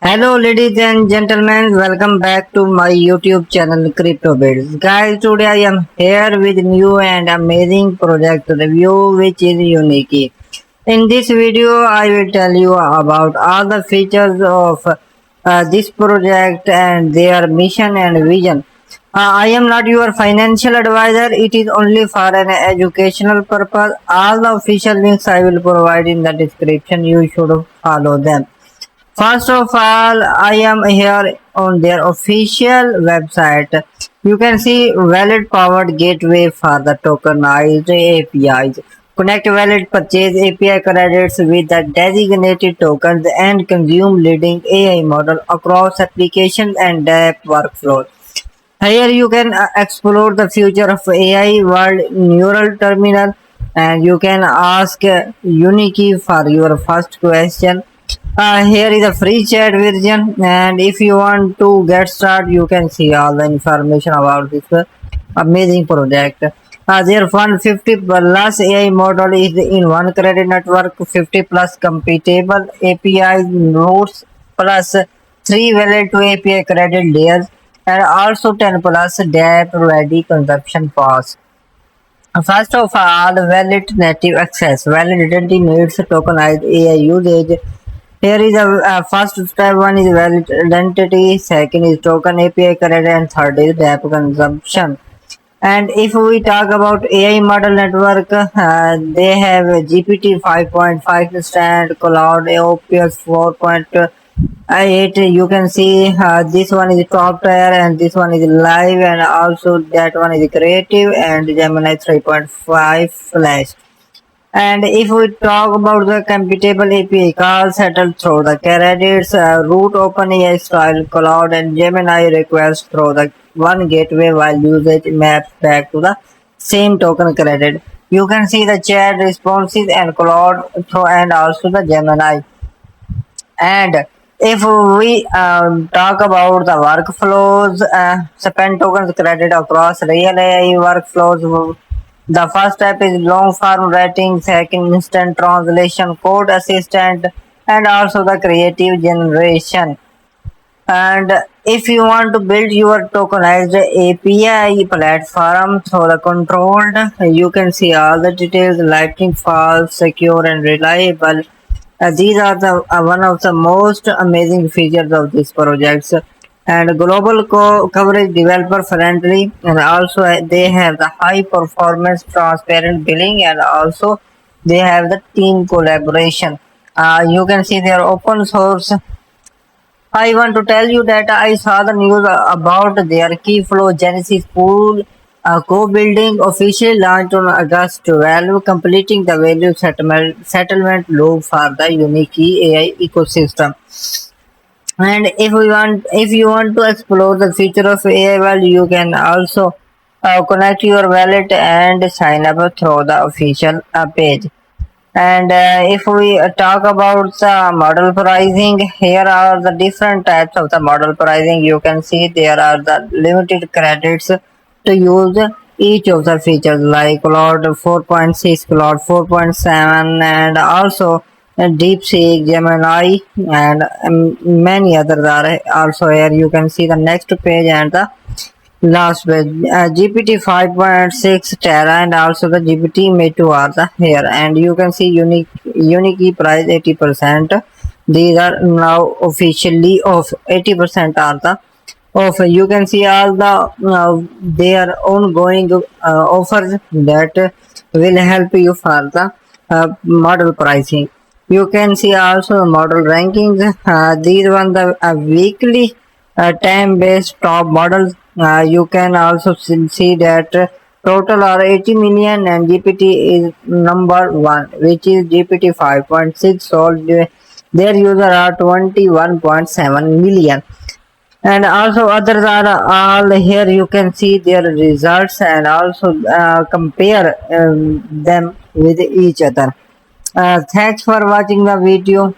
Hello, ladies and gentlemen. Welcome back to my YouTube channel, Crypto Bits. Guys, today I am here with new and amazing project review, which is Uniki. In this video, I will tell you about all the features of this project and their mission and vision. I am not your financial advisor. It is only for an educational purpose. All the official links I will provide in the description. You should follow them. First of all, I am here on their official website. You can see wallet powered gateway for the tokenized APIs. Connect wallet purchase API credits with the designated tokens and consume leading AI model across applications and app workflows. Here you can explore the future of AI world neural terminal, and you can ask Uniki for your first question. Here is a free chat version, and if you want to get started, you can see all the information about this amazing project. Their 150 plus AI model is in one credit network, 50 plus compatible API nodes plus 3 valid to API credit layers, and also 10 plus dApp ready consumption pass. First of all, valid native access. Valid identity needs tokenized AI usage. Here is a first step. One is valid identity, second is token API credit, and third is dApp consumption. And if we talk about AI model network, they have GPT 5.5 stand, Cloud OPS 4.8. You can see this one is top tier, and this one is live, and also that one is creative, and Gemini 3.5 flash. And if we talk about the compatible API calls settled through the credits, root OpenAI style Cloud and Gemini requests through the one gateway while usage maps back to the same token credit. You can see the chat responses and Cloud through and also the Gemini. And if we talk about the workflows, spend tokens credit across real AI workflows. The first step is long form writing, second instant translation, code assistant, and also the creative generation. And if you want to build your tokenized API platform through the controlled, you can see all the details, lightning fast, secure and reliable. These are the one of the most amazing features of these projects. And global coverage, developer friendly, and also they have the high performance transparent billing, and also they have the team collaboration. You can see their open source. I want to tell you that I saw the news about their Keyflow Genesis pool co-building officially launched on August 12, completing the value settlement loop for the unique AI ecosystem. And if you want to explore the future of AI, well, you can also connect your wallet and sign up through the official page. And if we talk about the model pricing, here are the different types of the model pricing. You can see there are the limited credits to use each of the features like Cloud 4.6, Cloud 4.7, and also DeepSeek, Gemini, and many others are also here. You can see the next page and the last page. GPT 5.6 Terra and also the GPT Mate 2 are the here, and you can see unique price 80%. These are now officially off. 80% are the off. You can see all the their ongoing offers that will help you for the model pricing. You can see also model rankings. These one the weekly time-based top models. You can also see that total are 80 million, and GPT is number one, which is GPT 5.6. So their user are 21.7 million. And also others are all here. You can see their results and also compare them with each other. Thanks for watching the video.